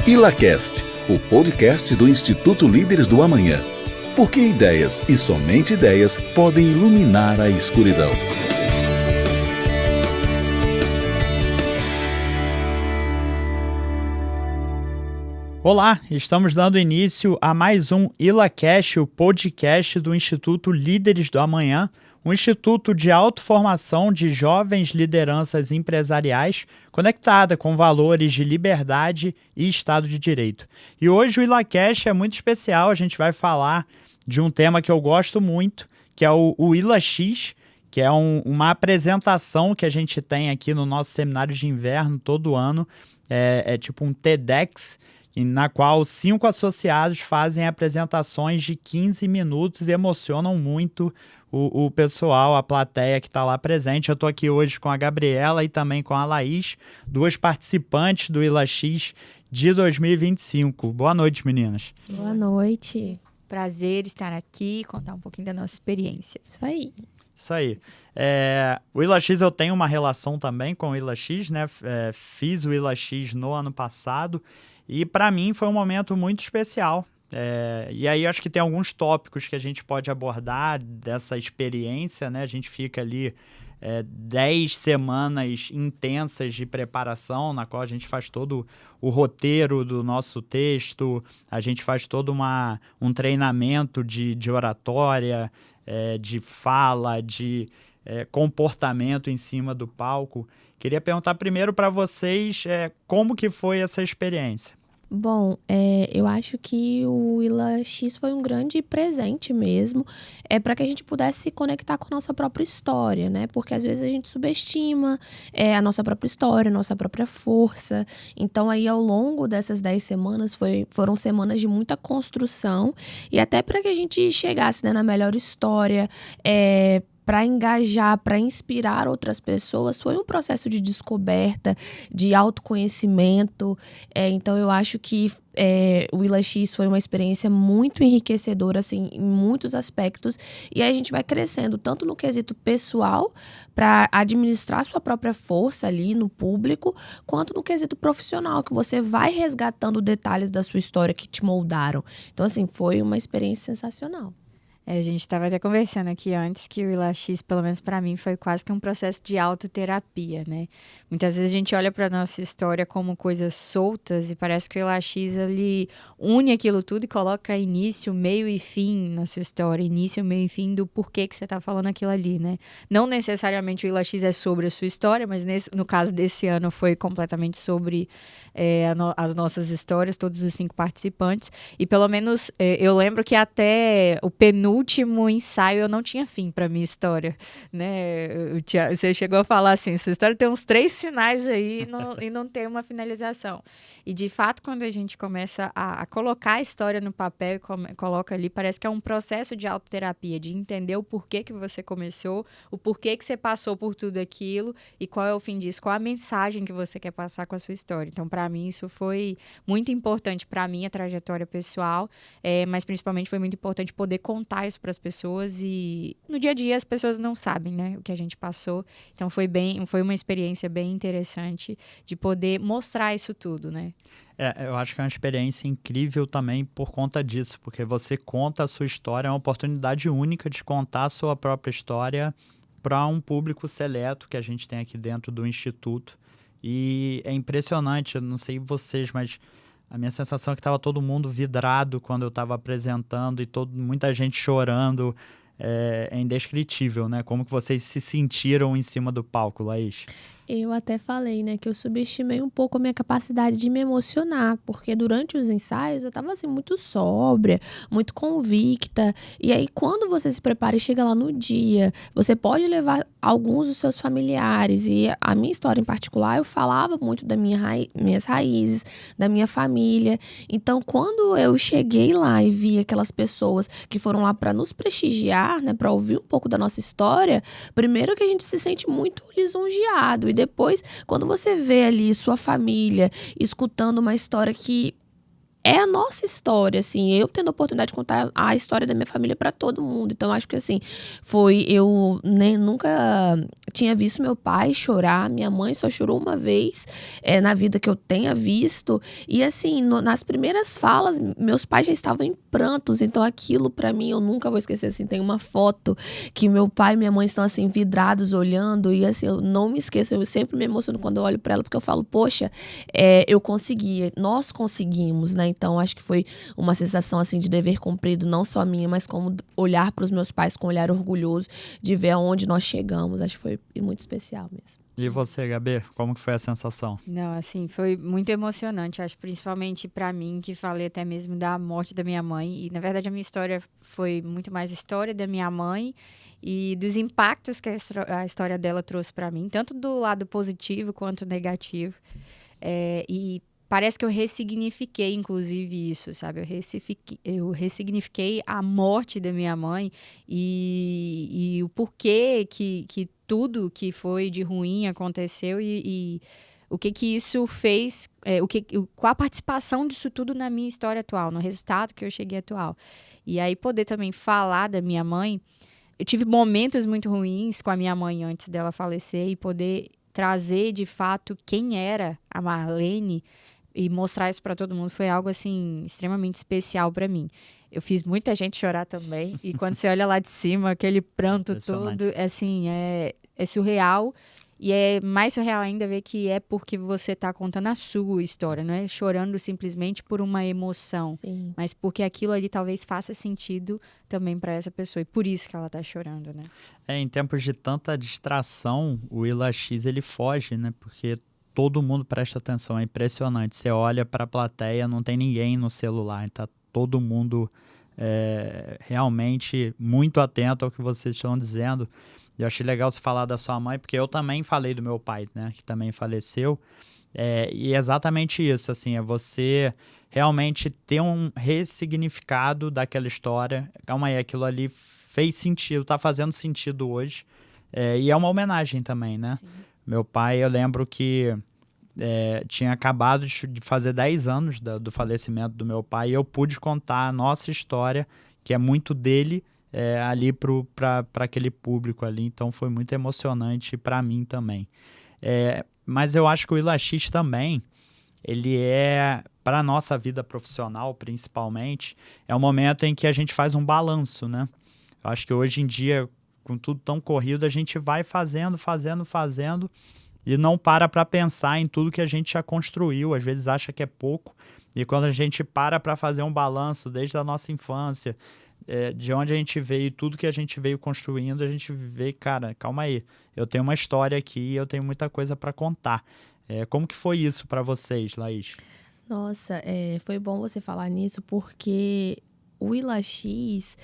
ILACast, o podcast do Instituto Líderes do Amanhã. Porque ideias e somente ideias podem iluminar a escuridão. Olá, estamos dando início a mais um ILACast, o podcast do Instituto Líderes do Amanhã, um instituto de autoformação de jovens lideranças empresariais conectada com valores de liberdade e Estado de Direito. E hoje o ILACast é muito especial, a gente vai falar de um tema que eu gosto muito, que é o ILAX, que é uma apresentação que a gente tem aqui no nosso seminário de inverno todo ano, é tipo um TEDx, na qual 5 associados fazem apresentações de 15 minutos e emocionam muito o pessoal, a plateia que está lá presente. Eu estou aqui hoje com a Gabriela e também com a Laís, 2 participantes do ILAX de 2025. Boa noite, meninas. Boa noite. Prazer estar aqui e contar um pouquinho da nossa experiência. Isso aí. Isso aí. O ILAX, eu tenho uma relação também com o ILAX, né? Fiz o ILAX no ano passado e para mim foi um momento muito especial. E aí acho que tem alguns tópicos que a gente pode abordar dessa experiência, né? A gente fica ali 10 semanas intensas de preparação, na qual a gente faz todo o roteiro do nosso texto, a gente faz todo um treinamento de oratória, de fala, de comportamento em cima do palco. Queria perguntar primeiro para vocês como que foi essa experiência. Bom, eu acho que o ILAX foi um grande presente mesmo, para que a gente pudesse se conectar com a nossa própria história, né? Porque às vezes a gente subestima a nossa própria história, a nossa própria força. Então aí ao longo dessas 10 semanas foram semanas de muita construção e até para que a gente chegasse, né, na melhor história, para engajar, para inspirar outras pessoas, foi um processo de descoberta, de autoconhecimento. Então, eu acho que o ILAX foi uma experiência muito enriquecedora, assim, em muitos aspectos. E aí a gente vai crescendo, tanto no quesito pessoal, para administrar sua própria força ali no público, quanto no quesito profissional, que você vai resgatando detalhes da sua história que te moldaram. Então, assim, foi uma experiência sensacional. A gente estava até conversando aqui antes que o ILAX, pelo menos para mim, foi quase que um processo de autoterapia, né? Muitas vezes a gente olha para a nossa história como coisas soltas e parece que o ILAX, ele une aquilo tudo e coloca início, meio e fim na sua história. Início, meio e fim do porquê que você está falando aquilo ali, né? Não necessariamente o ILAX é sobre a sua história, mas no caso desse ano foi completamente sobre as nossas histórias, todos os 5 participantes. E pelo menos eu lembro que até o penúltimo ensaio eu não tinha fim para minha história, né? Você chegou a falar assim, sua história tem uns 3 finais aí e não tem uma finalização. E de fato, quando a gente começa a colocar a história no papel e coloca ali, parece que é um processo de autoterapia, de entender o porquê que você começou, o porquê que você passou por tudo aquilo e qual é o fim disso, qual a mensagem que você quer passar com a sua história. Então, para mim, isso foi muito importante para a minha trajetória pessoal, mas principalmente foi muito importante poder contar isso para as pessoas e no dia a dia as pessoas não sabem, né, o que a gente passou. Então foi uma experiência bem interessante de poder mostrar isso tudo, né? Eu acho que é uma experiência incrível também por conta disso, porque você conta a sua história, é uma oportunidade única de contar a sua própria história para um público seleto que a gente tem aqui dentro do Instituto. E é impressionante, eu não sei vocês, mas a minha sensação é que estava todo mundo vidrado quando eu estava apresentando e muita gente chorando. É indescritível, né? Como que vocês se sentiram em cima do palco, Laís? Eu até falei, né, que eu subestimei um pouco a minha capacidade de me emocionar, porque durante os ensaios eu tava, assim, muito sóbria, muito convicta, e aí quando você se prepara e chega lá no dia, você pode levar alguns dos seus familiares, e a minha história em particular, eu falava muito das minhas raízes, da minha família, então quando eu cheguei lá e vi aquelas pessoas que foram lá para nos prestigiar, né, para ouvir um pouco da nossa história, primeiro que a gente se sente muito lisonjeado, e depois, quando você vê ali sua família escutando uma história que é a nossa história, assim, eu tendo a oportunidade de contar a história da minha família para todo mundo. Então, acho que, assim, eu nunca tinha visto meu pai chorar, minha mãe só chorou uma vez na vida que eu tenha visto. E, assim, nas primeiras falas, meus pais já estavam em prantos. Então, aquilo, para mim, eu nunca vou esquecer, assim, tem uma foto que meu pai e minha mãe estão, assim, vidrados, olhando. E, assim, eu não me esqueço, eu sempre me emociono quando eu olho para ela, porque eu falo, poxa, eu consegui, nós conseguimos, né? Então, acho que foi uma sensação, assim, de dever cumprido, não só minha, mas como olhar para os meus pais com um olhar orgulhoso de ver aonde nós chegamos. Acho que foi muito especial mesmo. E você, Gabi, como que foi a sensação? Não, assim, foi muito emocionante, acho, principalmente pra mim, que falei até mesmo da morte da minha mãe. E, na verdade, a minha história foi muito mais a história da minha mãe e dos impactos que a história dela trouxe pra mim, tanto do lado positivo quanto negativo. E parece que eu ressignifiquei, inclusive, isso, sabe? Eu ressignifiquei a morte da minha mãe e o porquê que tudo que foi de ruim aconteceu e o que isso fez, qual a participação disso tudo na minha história atual, no resultado que eu cheguei atual. E aí poder também falar da minha mãe, eu tive momentos muito ruins com a minha mãe antes dela falecer e poder trazer de fato quem era a Marlene e mostrar isso para todo mundo foi algo assim extremamente especial para mim. Eu fiz muita gente chorar também e quando você olha lá de cima, aquele pranto todo, assim, é surreal. E é mais surreal ainda ver que é porque você está contando a sua história, não é chorando simplesmente por uma emoção, Sim. mas porque aquilo ali talvez faça sentido também para essa pessoa e por isso que ela está chorando, né? Em tempos de tanta distração, o Willa X ele foge, né? Porque todo mundo presta atenção, é impressionante. Você olha para a plateia, não tem ninguém no celular, tá todo mundo realmente muito atento ao que vocês estão dizendo. Eu achei legal você falar da sua mãe, porque eu também falei do meu pai, né, que também faleceu. E é exatamente isso, assim, é você realmente ter um ressignificado daquela história. Calma aí, aquilo ali fez sentido, tá fazendo sentido hoje. E é uma homenagem também, né? Sim. Meu pai, eu lembro que tinha acabado de fazer 10 anos do falecimento do meu pai e eu pude contar a nossa história, que é muito dele, ali para aquele público ali, então foi muito emocionante para mim também. Mas eu acho que o Willa X também, ele para a nossa vida profissional principalmente, é um momento em que a gente faz um balanço, né? Eu acho que hoje em dia, com tudo tão corrido, a gente vai fazendo e não para pensar em tudo que a gente já construiu, às vezes acha que é pouco, e quando a gente para fazer um balanço desde a nossa infância, de onde a gente veio, tudo que a gente veio construindo, a gente vê, cara, calma aí, eu tenho uma história aqui e eu tenho muita coisa para contar. Como que foi isso para vocês, Laís? Nossa, foi bom você falar nisso, porque o Willa X,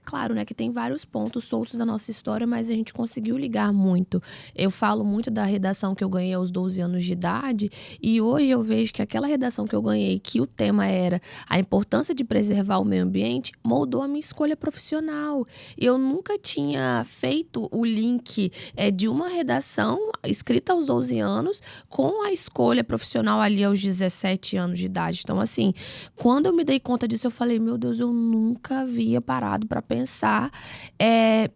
claro, né, que tem vários pontos soltos da nossa história, mas a gente conseguiu ligar muito. Eu falo muito da redação que eu ganhei aos 12 anos de idade, e hoje eu vejo que aquela redação que eu ganhei, que o tema era a importância de preservar o meio ambiente, moldou a minha escolha profissional. Eu nunca tinha feito o link de uma redação escrita aos 12 anos com a escolha profissional ali aos 17 anos de idade. Então, assim, quando eu me dei conta disso, eu falei, meu Deus, eu nunca havia parado para pensar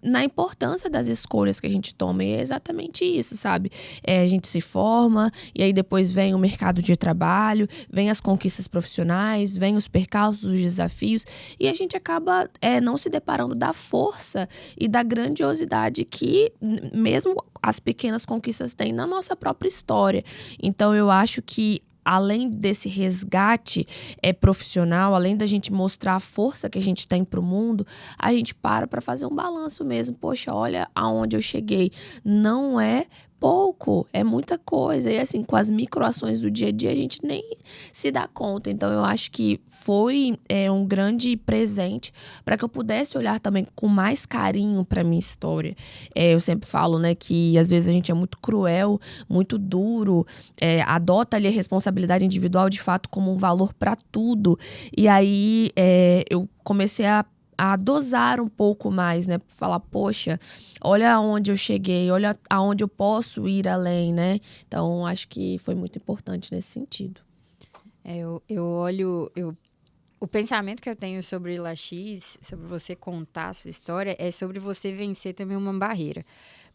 na importância das escolhas que a gente toma. E é exatamente isso, sabe? A gente se forma e aí depois vem o mercado de trabalho, vem as conquistas profissionais, vem os percalços, os desafios e a gente acaba não se deparando da força e da grandiosidade que mesmo as pequenas conquistas têm na nossa própria história. Então, eu acho que além desse resgate profissional, além da gente mostrar a força que a gente tem para o mundo, a gente para fazer um balanço mesmo. Poxa, olha aonde eu cheguei. Não é pouco, é muita coisa. E assim, com as microações do dia a dia, a gente nem se dá conta. Então, eu acho que foi um grande presente para que eu pudesse olhar também com mais carinho para minha história. Eu sempre falo, né, que às vezes a gente é muito cruel, muito duro, adota ali a responsabilidade individual de fato como um valor para tudo. E aí eu comecei a dosar um pouco mais, né? Falar, poxa, olha aonde eu cheguei, olha aonde eu posso ir além, né? Então, acho que foi muito importante nesse sentido. Eu olho... O pensamento que eu tenho sobre o Ila X, sobre você contar a sua história, é sobre você vencer também uma barreira.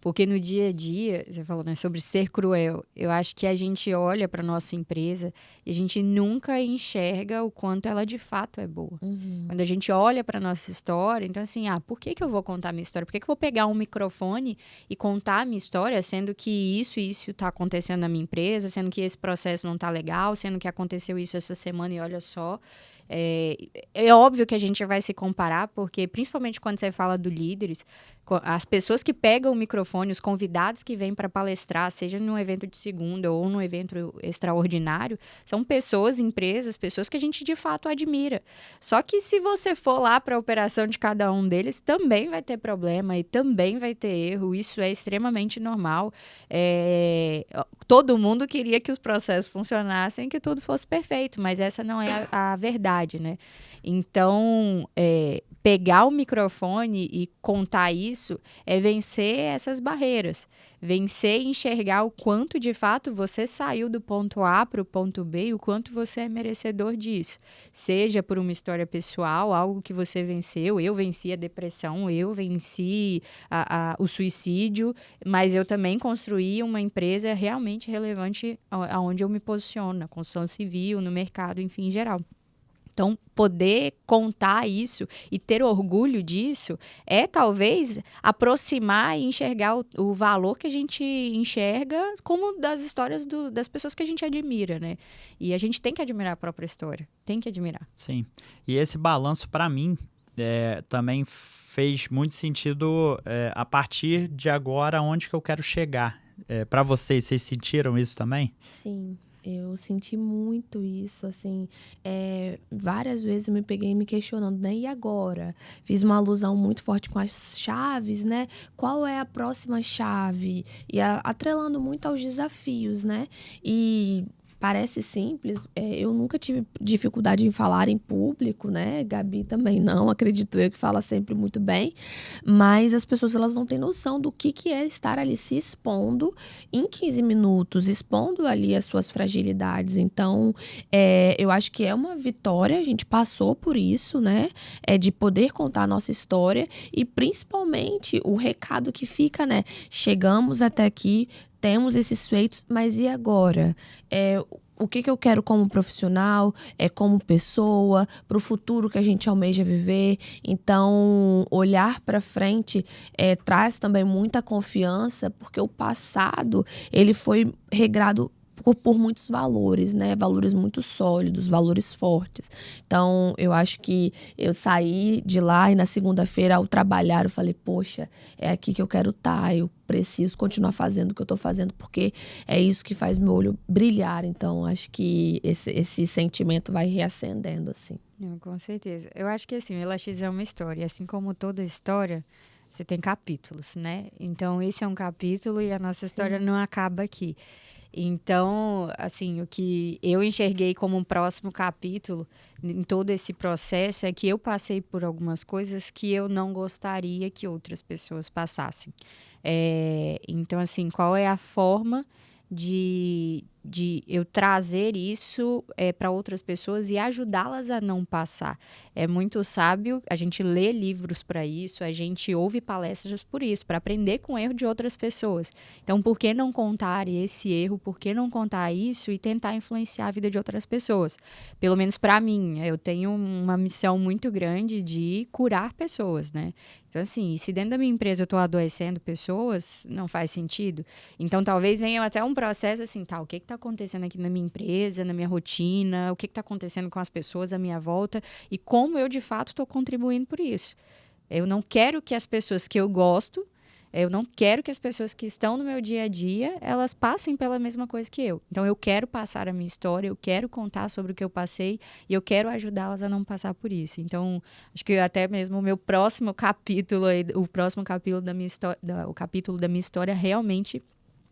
Porque no dia a dia, você falou, né, sobre ser cruel, eu acho que a gente olha para nossa empresa e a gente nunca enxerga o quanto ela de fato é boa. Quando a gente olha para nossa história, então assim, por que eu vou contar a minha história? Por que eu vou pegar um microfone e contar a minha história, sendo que isso e isso está acontecendo na minha empresa, sendo que esse processo não está legal, sendo que aconteceu isso essa semana e olha só. É óbvio que a gente vai se comparar, porque principalmente quando você fala do líderes, as pessoas que pegam o microfone, os convidados que vêm para palestrar, seja num evento de segunda ou num evento extraordinário, são pessoas, empresas, pessoas que a gente de fato admira. Só que se você for lá para a operação de cada um deles, também vai ter problema e também vai ter erro. Isso é extremamente normal. Todo mundo queria que os processos funcionassem, que tudo fosse perfeito, mas essa não é a verdade, né? Então, pegar o microfone e contar isso é vencer essas barreiras. Vencer e enxergar o quanto, de fato, você saiu do ponto A para o ponto B e o quanto você é merecedor disso. Seja por uma história pessoal, algo que você venceu. Eu venci a depressão, eu venci o suicídio, mas eu também construí uma empresa realmente relevante aonde eu me posiciono, na construção civil, no mercado, enfim, em geral. Então, poder contar isso e ter orgulho disso é, talvez, aproximar e enxergar o valor que a gente enxerga como das histórias das pessoas que a gente admira, né? E a gente tem que admirar a própria história. Tem que admirar. Sim. E esse balanço, para mim, também fez muito sentido a partir de agora, onde que eu quero chegar. Para vocês sentiram isso também? Sim. Eu senti muito isso, assim, várias vezes eu me peguei me questionando, né? E agora? Fiz uma alusão muito forte com as chaves, né? Qual é a próxima chave? E atrelando muito aos desafios, né? E parece simples, eu nunca tive dificuldade em falar em público, né? Gabi também não, acredito eu, que fala sempre muito bem. Mas as pessoas, elas não têm noção do que é estar ali se expondo em 15 minutos, expondo ali as suas fragilidades. Então, eu acho que é uma vitória, a gente passou por isso, né? De poder contar a nossa história e, principalmente, o recado que fica, né? Chegamos até aqui, temos esses feitos, mas e agora? O que eu quero como profissional, como pessoa, para o futuro que a gente almeja viver. Então, olhar para frente traz também muita confiança, porque o passado ele foi regrado por muitos valores, né? Valores muito sólidos, valores fortes. Então, eu acho que eu saí de lá e na segunda-feira, ao trabalhar, eu falei, poxa, é aqui que eu quero estar, eu preciso continuar fazendo o que eu estou fazendo, porque é isso que faz meu olho brilhar. Então, acho que esse sentimento vai reacendendo, assim. Com certeza. Eu acho que, assim, o Ila X é uma história, assim como toda história, você tem capítulos, né? Então, esse é um capítulo e a nossa história não acaba aqui. Então, assim, o que eu enxerguei como um próximo capítulo em todo esse processo é que eu passei por algumas coisas que eu não gostaria que outras pessoas passassem. Então, assim, qual é a forma de eu trazer isso para outras pessoas e ajudá-las a não passar? É muito sábio, a gente lê livros para isso, a gente ouve palestras por isso, para aprender com o erro de outras pessoas. Então, por que não contar esse erro? Por que não contar isso e tentar influenciar a vida de outras pessoas? Pelo menos para mim, eu tenho uma missão muito grande de curar pessoas, né? Então, assim, se dentro da minha empresa eu estou adoecendo pessoas, não faz sentido. Então, talvez venha até um processo assim, o que está acontecendo aqui na minha empresa, na minha rotina, o que está acontecendo com as pessoas à minha volta e como eu, de fato, estou contribuindo por isso. Eu não quero que as pessoas que eu gosto, eu não quero que as pessoas que estão no meu dia a dia, elas passem pela mesma coisa que eu. Então, eu quero passar a minha história, eu quero contar sobre o que eu passei e eu quero ajudá-las a não passar por isso. Então, acho que até mesmo o meu próximo capítulo, o próximo capítulo da minha história, o capítulo da minha história realmente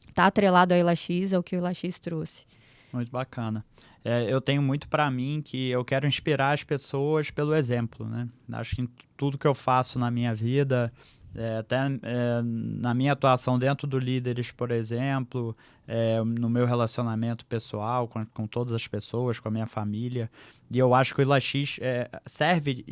está atrelado ao Ila X, ao que o Ila X trouxe. Muito bacana. Eu tenho muito para mim que eu quero inspirar as pessoas pelo exemplo, né? Acho que em tudo que eu faço na minha vida, Na minha atuação dentro do Líderes, por exemplo, no meu relacionamento pessoal com todas as pessoas, com a minha família. E eu acho que o IlaX serve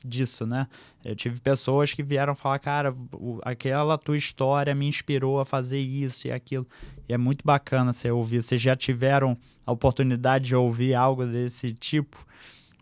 disso, né? Eu tive pessoas que vieram falar, cara, aquela tua história me inspirou a fazer isso e aquilo. E é muito bacana você ouvir. Vocês já tiveram a oportunidade de ouvir algo desse tipo?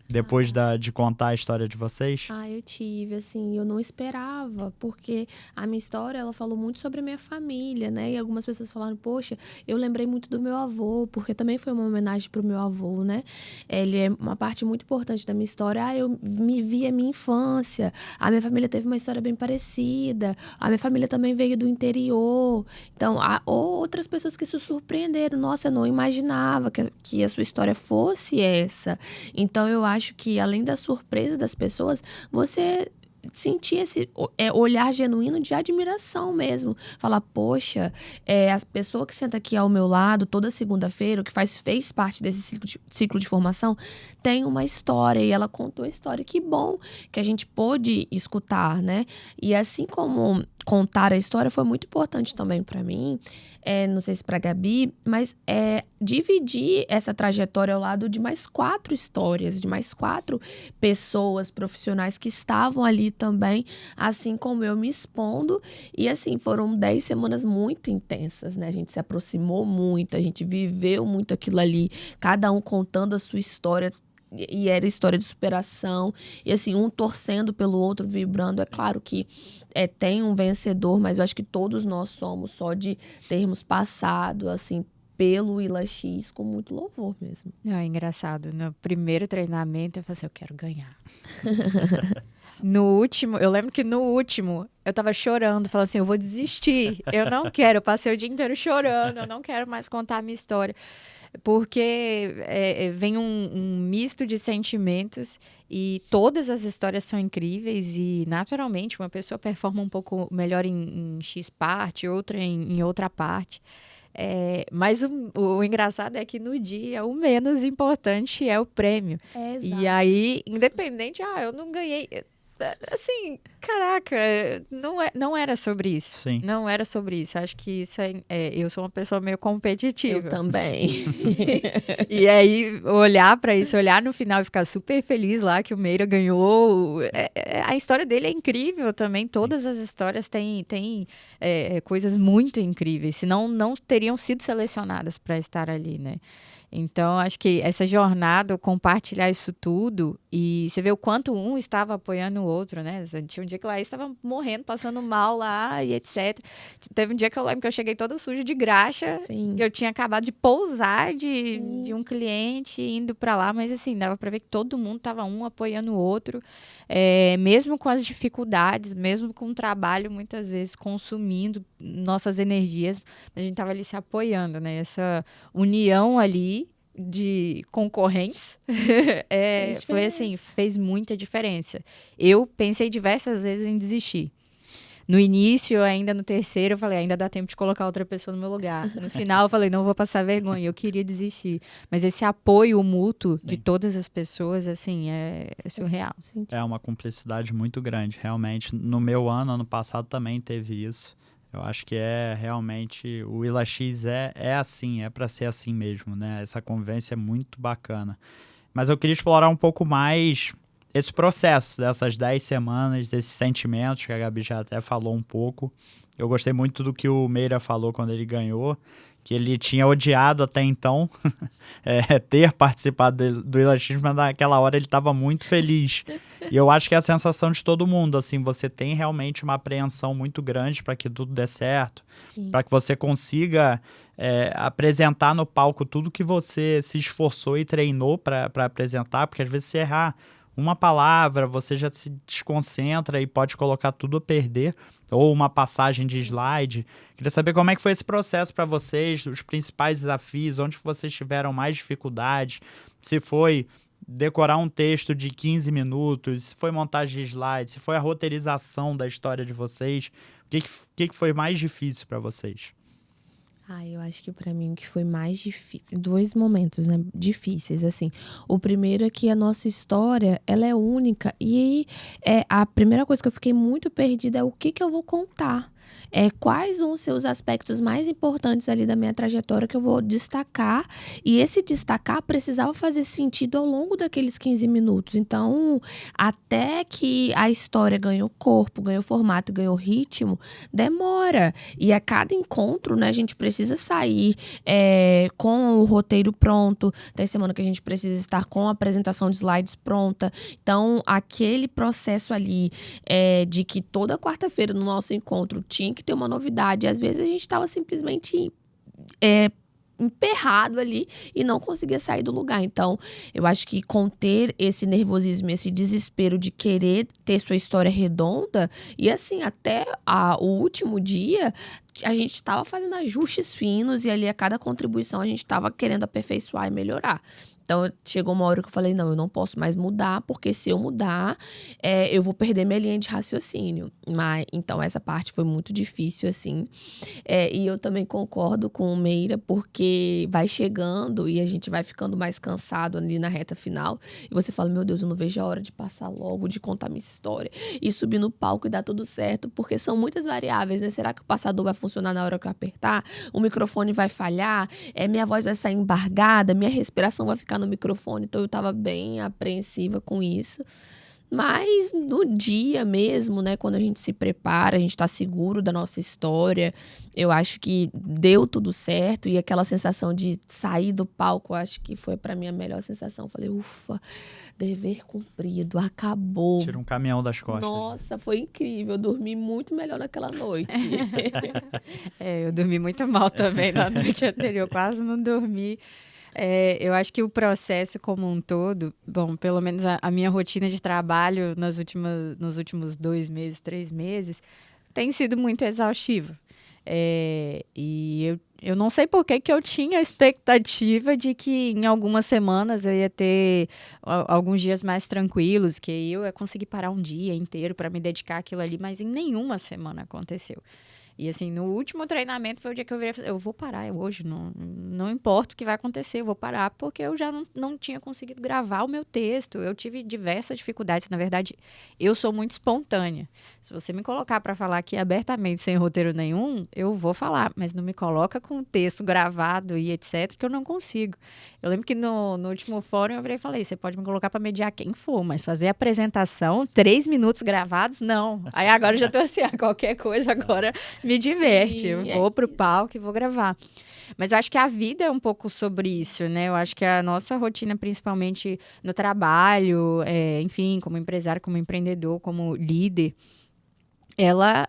Depois de contar a história de vocês? Eu tive, assim, eu não esperava, porque a minha história, ela falou muito sobre a minha família, né? E algumas pessoas falaram, poxa, eu lembrei muito do meu avô, porque também foi uma homenagem pro meu avô, né? Ele é uma parte muito importante da minha história. Eu me vi a minha infância, a minha família teve uma história bem parecida, a minha família também veio do interior. Então, há outras pessoas que se surpreenderam. Nossa, eu não imaginava que a sua história fosse essa. Então, eu acho que, além da surpresa das pessoas, você sentir esse olhar genuíno de admiração mesmo. Falar, poxa, a pessoa que senta aqui ao meu lado toda segunda-feira, que fez parte desse ciclo de formação, tem uma história e ela contou a história. Que bom que a gente pôde escutar, né? E assim como contar a história foi muito importante também para mim, não sei se para Gabi, mas dividir essa trajetória ao lado de mais 4 histórias, de mais 4 pessoas profissionais que estavam ali também, assim como eu, me expondo. E assim, foram 10 semanas muito intensas, né? A gente se aproximou muito, a gente viveu muito aquilo ali, cada um contando a sua história. E era história de superação, e assim, um torcendo pelo outro, vibrando. É claro que tem um vencedor, mas eu acho que todos nós somos, só de termos passado, assim, pelo IlaX com muito louvor mesmo. É engraçado, no primeiro treinamento eu falei assim, eu quero ganhar. No último, eu lembro que no último eu tava chorando, falando assim, eu vou desistir, eu não quero, eu passei o dia inteiro chorando, eu não quero mais contar a minha história. Porque vem um misto de sentimentos e todas as histórias são incríveis e, naturalmente, uma pessoa performa um pouco melhor em X parte, outra em outra parte. Mas o engraçado é que no dia o menos importante é o prêmio. Exato. E aí, independente, eu não ganhei... Assim, caraca, não era sobre isso. Sim. Não era sobre isso. Acho que isso eu sou uma pessoa meio competitiva. Eu também. E aí, olhar pra isso, olhar no final e ficar super feliz lá que o Meira ganhou. A história dele é incrível também. Todas as histórias têm coisas muito incríveis. Senão, não teriam sido selecionadas para estar ali, né? Então, acho que essa jornada, compartilhar isso tudo, e você vê o quanto um estava apoiando o outro, né? Tinha um dia que o Laís estava morrendo, passando mal lá e etc. Teve um dia que eu lembro que eu cheguei toda suja de graxa. Sim. Eu tinha acabado de pousar de um cliente indo para lá, mas assim, dava para ver que todo mundo estava um apoiando o outro, mesmo com as dificuldades, mesmo com o trabalho muitas vezes consumindo nossas energias, a gente estava ali se apoiando, né? Essa união ali de concorrentes foi assim, fez muita diferença. Eu pensei diversas vezes em desistir. No início, ainda no terceiro, eu falei, ainda dá tempo de colocar outra pessoa no meu lugar. No final, eu falei, não vou passar vergonha, eu queria desistir. Mas esse apoio mútuo de todas as pessoas, assim, é surreal. É uma cumplicidade muito grande, realmente. No meu ano passado também teve isso. Eu acho que realmente, o IlaX é assim, é para ser assim mesmo, né? Essa convivência é muito bacana. Mas eu queria explorar um pouco mais esse processo dessas 10 semanas, desses sentimentos que a Gabi já até falou um pouco. Eu gostei muito do que o Meira falou quando ele ganhou, que ele tinha odiado até então ter participado do IlaX, mas naquela hora ele estava muito feliz. E eu acho que é a sensação de todo mundo, assim, você tem realmente uma apreensão muito grande para que tudo dê certo, para que você consiga apresentar no palco tudo que você se esforçou e treinou para apresentar, porque às vezes se errar uma palavra, você já se desconcentra e pode colocar tudo a perder, ou uma passagem de slide. Queria saber como é que foi esse processo para vocês, os principais desafios, onde vocês tiveram mais dificuldades, se foi decorar um texto de 15 minutos, se foi montagem de slide, se foi a roteirização da história de vocês, o que foi mais difícil para vocês? Eu acho que pra mim o que foi mais difícil, 2 momentos, né, difíceis, assim. O primeiro é que a nossa história, ela é única e a primeira coisa que eu fiquei muito perdida é o que eu vou contar. Quais vão ser os aspectos mais importantes ali da minha trajetória que eu vou destacar, e esse destacar precisava fazer sentido ao longo daqueles 15 minutos. Então, até que a história ganhou corpo, ganhou formato, ganhou ritmo, demora. E a cada encontro, né, a gente precisa sair com o roteiro pronto. Tem semana que a gente precisa estar com a apresentação de slides pronta. Então, aquele processo ali de que toda quarta-feira no nosso encontro tinha que ter uma novidade. Às vezes a gente estava simplesmente emperrado ali e não conseguia sair do lugar. Então, eu acho que conter esse nervosismo, esse desespero de querer ter sua história redonda, e assim, até o último dia, a gente estava fazendo ajustes finos e ali a cada contribuição a gente estava querendo aperfeiçoar e melhorar. Então, chegou uma hora que eu falei, não, eu não posso mais mudar, porque se eu mudar, eu vou perder minha linha de raciocínio. Então, essa parte foi muito difícil, assim. E eu também concordo com o Meira, porque vai chegando e a gente vai ficando mais cansado ali na reta final. E você fala, meu Deus, eu não vejo a hora de passar logo, de contar minha história e subir no palco e dar tudo certo, porque são muitas variáveis, né? Será que o passador vai funcionar na hora que eu apertar? O microfone vai falhar? Minha voz vai sair embargada? Minha respiração vai ficar no microfone? Então eu tava bem apreensiva com isso. Mas no dia mesmo, né, quando a gente se prepara, a gente tá seguro da nossa história, eu acho que deu tudo certo, e aquela sensação de sair do palco, eu acho que foi pra mim a melhor sensação. Eu falei, ufa, dever cumprido, acabou. Tira um caminhão das costas. Nossa, foi incrível, eu dormi muito melhor naquela noite. Eu dormi muito mal também na noite anterior, quase não dormi. Eu acho que o processo como um todo, bom, pelo menos a minha rotina de trabalho nos últimos 2 meses, 3 meses, tem sido muito exaustiva. E eu não sei por que eu tinha a expectativa de que em algumas semanas eu ia ter alguns dias mais tranquilos, que eu ia conseguir parar um dia inteiro para me dedicar àquilo ali, mas em nenhuma semana aconteceu. E assim, no último treinamento foi o dia que eu virei e falei, eu vou parar hoje, não importa o que vai acontecer, eu vou parar, porque eu já não tinha conseguido gravar o meu texto, eu tive diversas dificuldades, na verdade, eu sou muito espontânea. Se você me colocar para falar aqui abertamente, sem roteiro nenhum, eu vou falar, mas não me coloca com o texto gravado e etc, que eu não consigo. Eu lembro que no último fórum eu virei e falei, você pode me colocar para mediar quem for, mas fazer a apresentação, 3 minutos gravados, não. Aí agora eu já tô assim, qualquer coisa agora me diverte. Sim, eu vou pro palco e vou gravar. Mas eu acho que a vida é um pouco sobre isso, né? Eu acho que a nossa rotina, principalmente no trabalho, enfim, como empresário, como empreendedor, como líder, ela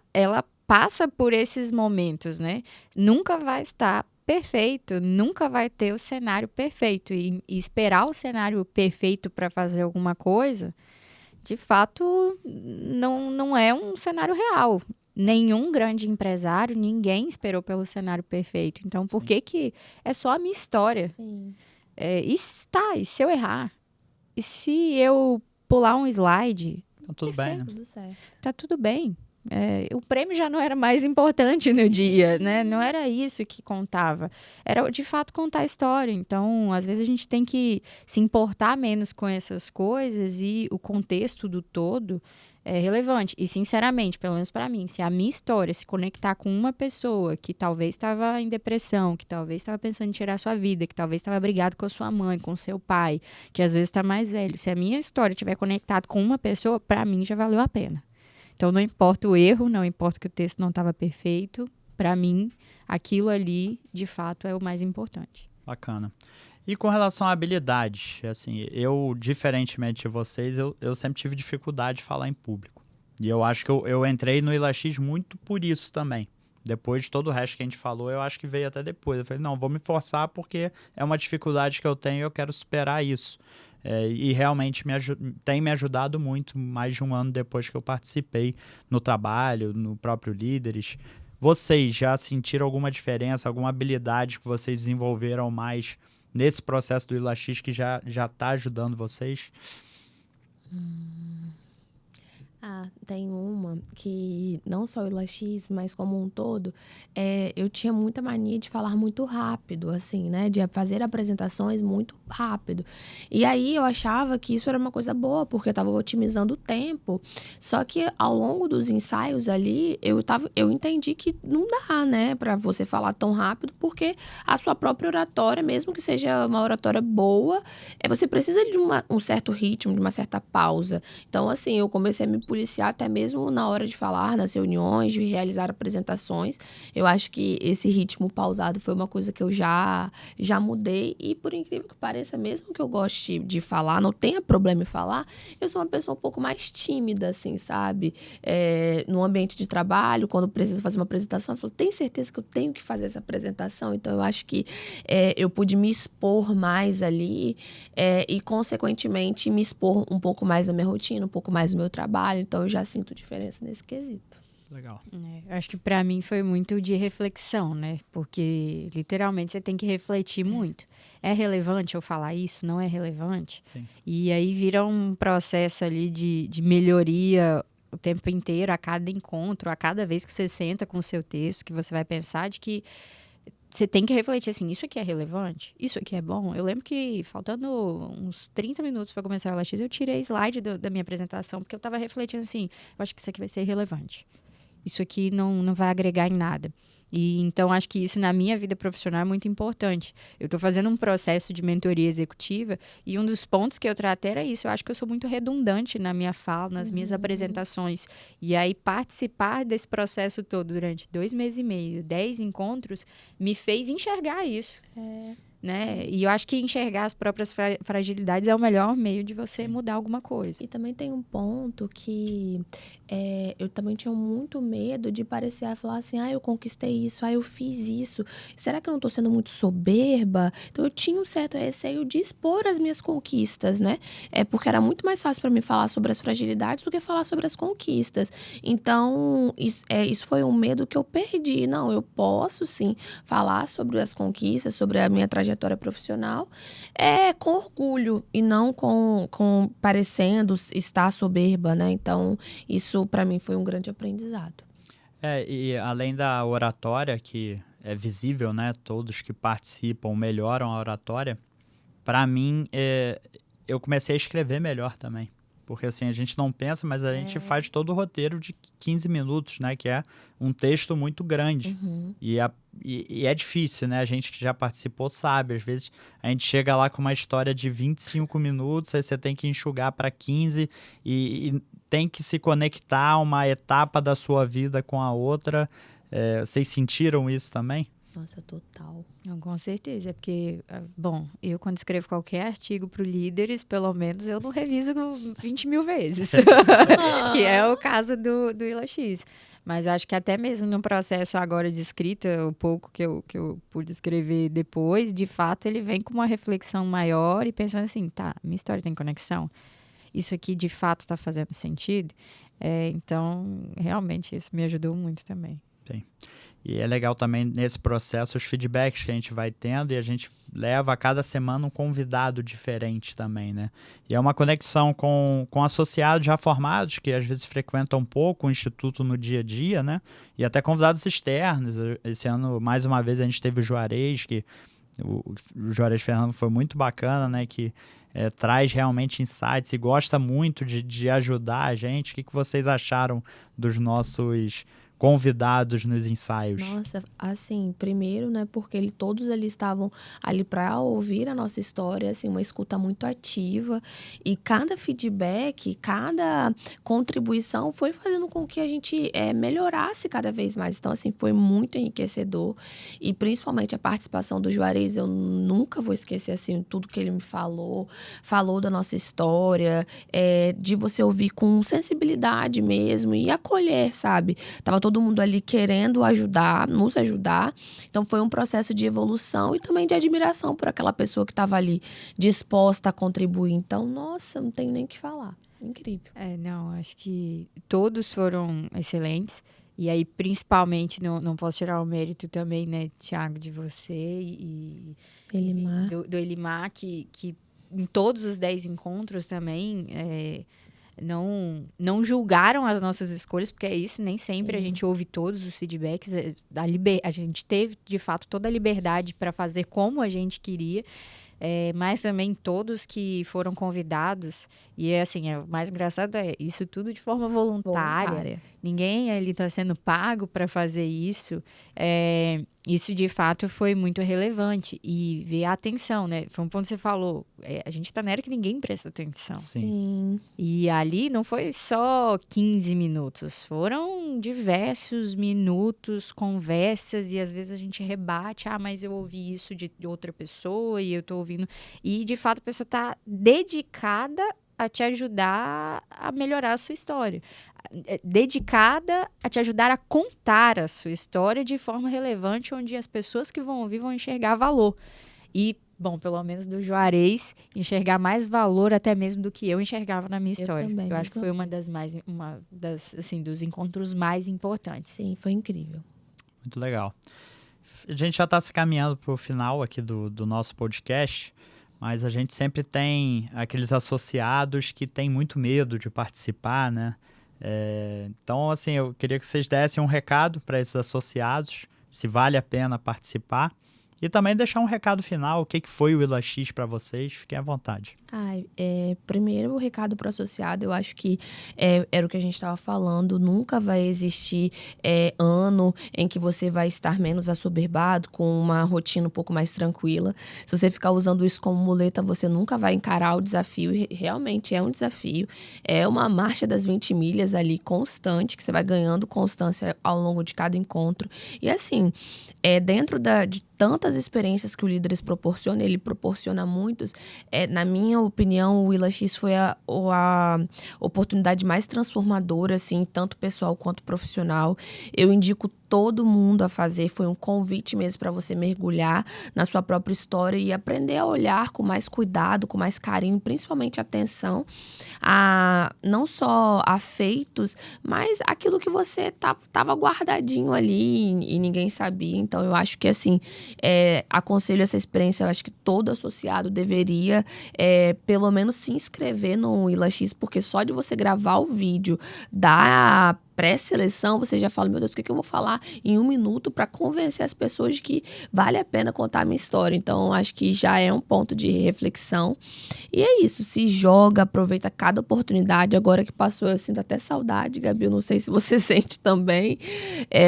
passa por esses momentos, né? Nunca vai estar perfeito, nunca vai ter o cenário perfeito. E esperar o cenário perfeito para fazer alguma coisa, de fato, não é um cenário real. Nenhum grande empresário, ninguém esperou pelo cenário perfeito. Então, por que é só a minha história? Sim. E se eu errar? E se eu pular um slide? Tá tudo bem, né? Tudo certo. Tá tudo bem. O prêmio já não era mais importante no dia, né? Não era isso que contava. Era, de fato, contar a história. Então, às vezes a gente tem que se importar menos com essas coisas, e o contexto do todo é relevante. E, sinceramente, pelo menos para mim, se a minha história se conectar com uma pessoa que talvez estava em depressão, que talvez estava pensando em tirar a sua vida, que talvez estava brigado com a sua mãe, com o seu pai, que às vezes está mais velho, se a minha história estiver conectada com uma pessoa, para mim já valeu a pena. Então, não importa o erro, não importa que o texto não estava perfeito, para mim, aquilo ali, de fato, é o mais importante. Bacana. E com relação a habilidades, assim, eu, diferentemente de vocês, eu sempre tive dificuldade de falar em público. E eu acho que eu entrei no IlaX muito por isso também. Depois de todo o resto que a gente falou, eu acho que veio até depois. Eu falei, não, vou me forçar porque é uma dificuldade que eu tenho e eu quero superar isso. E realmente tem me ajudado muito, mais de um ano depois que eu participei no trabalho, no próprio Líderes. Vocês já sentiram alguma diferença, alguma habilidade que vocês desenvolveram mais nesse processo do IlaX que já está ajudando vocês? Tem uma que não só o IlaX, mas como um todo, eu tinha muita mania de falar muito rápido, assim, né? De fazer apresentações muito rápido. E aí eu achava que isso era uma coisa boa, porque eu estava otimizando o tempo. Só que ao longo dos ensaios ali, eu entendi que não dá, né? Para você falar tão rápido, porque a sua própria oratória, mesmo que seja uma oratória boa, você precisa de um certo ritmo, de uma certa pausa. Então, assim, eu comecei a me policiar até mesmo na hora de falar, nas reuniões, de realizar apresentações. Eu acho que esse ritmo pausado foi uma coisa que eu já mudei. E por incrível que pareça, mesmo que eu goste de falar, não tenha problema em falar, eu sou uma pessoa um pouco mais tímida, assim, sabe? No ambiente de trabalho, quando preciso fazer uma apresentação, eu falo, tem certeza que eu tenho que fazer essa apresentação? Então, eu acho que eu pude me expor mais ali e, consequentemente, me expor um pouco mais na minha rotina, um pouco mais no meu trabalho. Então, eu já sinto diferença nesse quesito. Legal. Acho que para mim foi muito de reflexão, né? Porque, literalmente, você tem que refletir muito. É relevante eu falar isso? Não é relevante? Sim. E aí vira um processo ali de melhoria o tempo inteiro, a cada encontro, a cada vez que você senta com o seu texto, que você vai pensar de que você tem que refletir assim, isso aqui é relevante? Isso aqui é bom? Eu lembro que, faltando uns 30 minutos para começar o LX, eu tirei slide da minha apresentação, porque eu estava refletindo assim, eu acho que isso aqui vai ser irrelevante. Isso aqui não vai agregar em nada. E então, acho que isso na minha vida profissional é muito importante. Eu estou fazendo um processo de mentoria executiva e um dos pontos que eu tratei era isso. Eu acho que eu sou muito redundante na minha fala, nas minhas apresentações. E aí, participar desse processo todo durante 2 meses e meio, 10 encontros, me fez enxergar isso. Né? E eu acho que enxergar as próprias fragilidades é o melhor meio de você mudar alguma coisa. E também tem um ponto que eu também tinha muito medo de parecer falar assim, eu conquistei isso, eu fiz isso. Será que eu não estou sendo muito soberba? Então, eu tinha um certo receio de expor as minhas conquistas, né? Porque era muito mais fácil para mim falar sobre as fragilidades do que falar sobre as conquistas. Então, isso foi um medo que eu perdi. Não, eu posso, sim, falar sobre as conquistas, sobre a minha trajetória profissional, com orgulho e não com parecendo estar soberba, né? Então, isso para mim foi um grande aprendizado. E além da oratória, que é visível, né? Todos que participam melhoram a oratória. Para mim, eu comecei a escrever melhor também. Porque assim, a gente não pensa, mas a gente faz todo o roteiro de 15 minutos, né? Que é um texto muito grande. E é difícil, né? A gente que já participou sabe. Às vezes a gente chega lá com uma história de 25 minutos, aí você tem que enxugar para 15 e tem que se conectar uma etapa da sua vida com a outra. Vocês sentiram isso também? Nossa, total. Não, com certeza, porque, bom, eu quando escrevo qualquer artigo para o Líderes, pelo menos eu não reviso 20 mil vezes, que é o caso do IlaX. Mas acho que até mesmo no processo agora de escrita, o pouco que eu pude escrever depois, de fato ele vem com uma reflexão maior e pensando assim, tá, minha história tem conexão? Isso aqui de fato está fazendo sentido? Então, realmente, isso me ajudou muito também. Sim. E é legal também nesse processo os feedbacks que a gente vai tendo e a gente leva a cada semana um convidado diferente também, né? E é uma conexão com associados já formados que às vezes frequentam um pouco o Instituto no dia a dia, né? E até convidados externos. Esse ano, mais uma vez, a gente teve o Juarez, que o Juarez Fernando foi muito bacana, né? Que traz realmente insights e gosta muito de ajudar a gente. O que vocês acharam dos nossos convidados nos ensaios? Nossa, assim, primeiro, né, porque todos eles estavam ali para ouvir a nossa história, assim, uma escuta muito ativa, e cada feedback, cada contribuição foi fazendo com que a gente melhorasse cada vez mais. Então, assim, foi muito enriquecedor, e principalmente a participação do Juarez, eu nunca vou esquecer, assim, tudo que ele me falou da nossa história, de você ouvir com sensibilidade mesmo e acolher, sabe? Tava todo mundo ali querendo nos ajudar. Então, foi um processo de evolução e também de admiração por aquela pessoa que estava ali disposta a contribuir. Então, nossa, não tenho nem o que falar. Incrível. Não, acho que todos foram excelentes. E aí, principalmente, não posso tirar o mérito também, né, Thiago, de você e Elimar. do Elimar, que em todos os 10 encontros também não julgaram as nossas escolhas, porque é isso, nem sempre a gente ouve todos os feedbacks, a gente teve, de fato, toda a liberdade para fazer como a gente queria, mas também todos que foram convidados, e assim, o mais engraçado é isso tudo de forma voluntária. Ninguém ali está sendo pago para fazer isso. Isso, de fato, foi muito relevante. E ver a atenção, né? Foi um ponto que você falou. A gente está na era que ninguém presta atenção. Sim. E ali não foi só 15 minutos. Foram diversos minutos, conversas. E às vezes a gente rebate. Mas eu ouvi isso de outra pessoa e eu estou ouvindo. E, de fato, a pessoa está dedicada a te ajudar a melhorar a sua história. Dedicada a te ajudar a contar a sua história de forma relevante, onde as pessoas que vão ouvir vão enxergar valor. E, bom, pelo menos do Juarez, enxergar mais valor até mesmo do que eu enxergava na minha história. Eu acho que foi uma das assim, dos encontros mais importantes. Sim, foi incrível. Muito legal. A gente já está se caminhando para o final aqui do nosso podcast, mas a gente sempre tem aqueles associados que têm muito medo de participar, né? Então, assim, eu queria que vocês dessem um recado para esses associados, se vale a pena participar, e também deixar um recado final, o que foi o ILA X para vocês, fiquem à vontade. Primeiro, o recado para o associado, eu acho que era o que a gente estava falando, nunca vai existir ano em que você vai estar menos assoberbado, com uma rotina um pouco mais tranquila. Se você ficar usando isso como muleta, você nunca vai encarar o desafio, e realmente é um desafio. É uma marcha das 20 milhas ali constante, que você vai ganhando constância ao longo de cada encontro. E assim, dentro de tantas experiências que o Líderes proporciona, ele proporciona muitos, na minha opinião, o ILA X foi a oportunidade mais transformadora, assim, tanto pessoal quanto profissional. Eu indico todo mundo a fazer, foi um convite mesmo para você mergulhar na sua própria história e aprender a olhar com mais cuidado, com mais carinho, principalmente atenção a não só a feitos, mas aquilo que você tava guardadinho ali e ninguém sabia. Então eu acho que assim, aconselho essa experiência, eu acho que todo associado deveria pelo menos se inscrever no ILA X, porque só de você gravar o vídeo da pré-seleção, você já fala, meu Deus, o que eu vou falar em 1 minuto para convencer as pessoas de que vale a pena contar a minha história. Então, acho que já é um ponto de reflexão. E é isso, se joga, aproveita cada oportunidade. Agora que passou, eu sinto até saudade, Gabi, eu não sei se você sente também,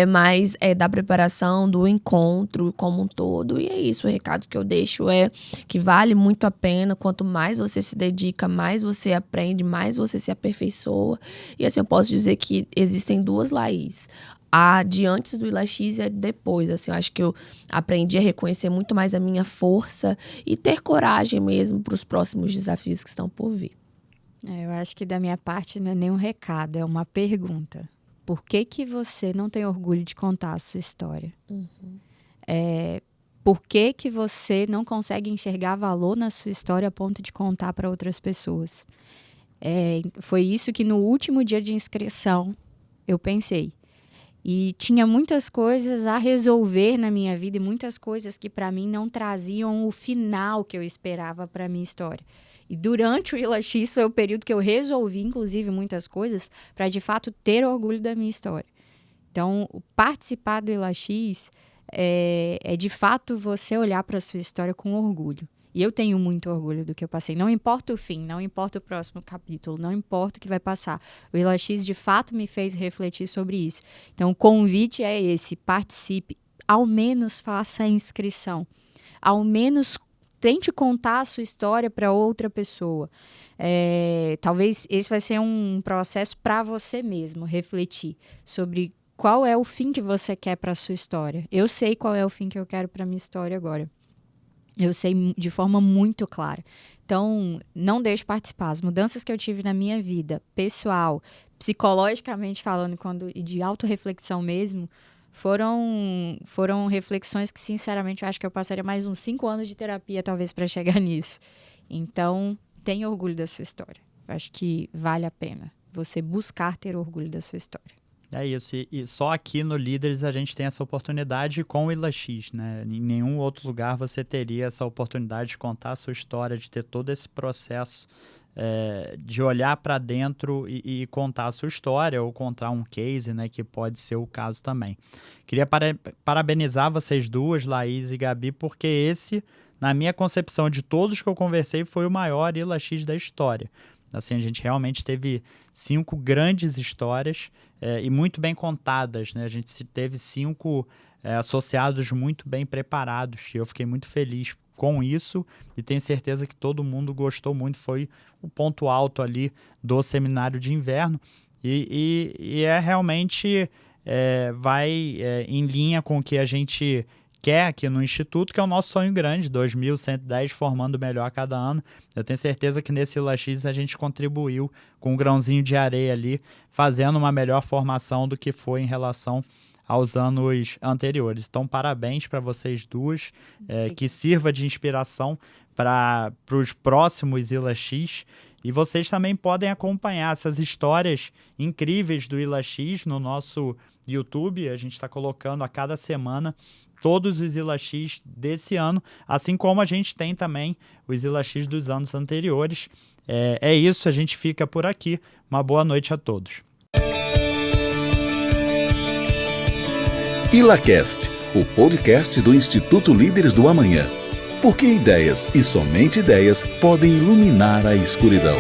mas da preparação, do encontro como um todo. E é isso, o recado que eu deixo é que vale muito a pena. Quanto mais você se dedica, mais você aprende, mais você se aperfeiçoa. E assim, eu posso dizer que existem 2 Laís. A de antes do ILA X e a de depois. Assim, eu acho que eu aprendi a reconhecer muito mais a minha força e ter coragem mesmo para os próximos desafios que estão por vir. Eu acho que da minha parte não é nem um recado, é uma pergunta. Por que você não tem orgulho de contar a sua história? Por que você não consegue enxergar valor na sua história a ponto de contar para outras pessoas? Foi isso que no último dia de inscrição eu pensei. E tinha muitas coisas a resolver na minha vida e muitas coisas que para mim não traziam o final que eu esperava para a minha história. E durante o ILA X foi o período que eu resolvi, inclusive, muitas coisas para de fato ter orgulho da minha história. Então, participar do ILA X é de fato você olhar para a sua história com orgulho. E eu tenho muito orgulho do que eu passei. Não importa o fim, não importa o próximo capítulo, não importa o que vai passar. O ILA X, de fato, me fez refletir sobre isso. Então, o convite é esse, participe. Ao menos faça a inscrição. Ao menos tente contar a sua história para outra pessoa. Talvez esse vai ser um processo para você mesmo, refletir sobre qual é o fim que você quer para a sua história. Eu sei qual é o fim que eu quero para a minha história agora. Eu sei de forma muito clara. Então, não deixe participar. As mudanças que eu tive na minha vida, pessoal, psicologicamente falando, e de autorreflexão mesmo, foram reflexões que, sinceramente, eu acho que eu passaria mais uns 5 anos de terapia, talvez, para chegar nisso. Então, tenha orgulho da sua história. Eu acho que vale a pena você buscar ter orgulho da sua história. É isso, e só aqui no Líderes a gente tem essa oportunidade com o ILA X, né? Em nenhum outro lugar você teria essa oportunidade de contar a sua história, de ter todo esse processo de olhar para dentro e contar a sua história ou contar um case, né, que pode ser o caso também. Queria parabenizar vocês duas, Laís e Gabi, porque esse, na minha concepção de todos que eu conversei, foi o maior ILA X da história. Assim, a gente realmente teve 5 grandes histórias e muito bem contadas, né? A gente teve 5 associados muito bem preparados e eu fiquei muito feliz com isso e tenho certeza que todo mundo gostou muito. Foi o ponto alto ali do seminário de inverno e realmente vai em linha com o que a gente quer aqui no Instituto, que é o nosso sonho grande, 2.110 formando melhor a cada ano. Eu tenho certeza que nesse ILA X a gente contribuiu com um grãozinho de areia ali, fazendo uma melhor formação do que foi em relação aos anos anteriores. Então, parabéns para vocês duas, que sirva de inspiração para os próximos ILA X. E vocês também podem acompanhar essas histórias incríveis do ILA X no nosso YouTube. A gente está colocando a cada semana todos os ILA X desse ano, assim como a gente tem também os ILA X dos anos anteriores. É isso, a gente fica por aqui. Uma boa noite a todos. ILAcast, o podcast do Instituto Líderes do Amanhã. Porque ideias e somente ideias podem iluminar a escuridão.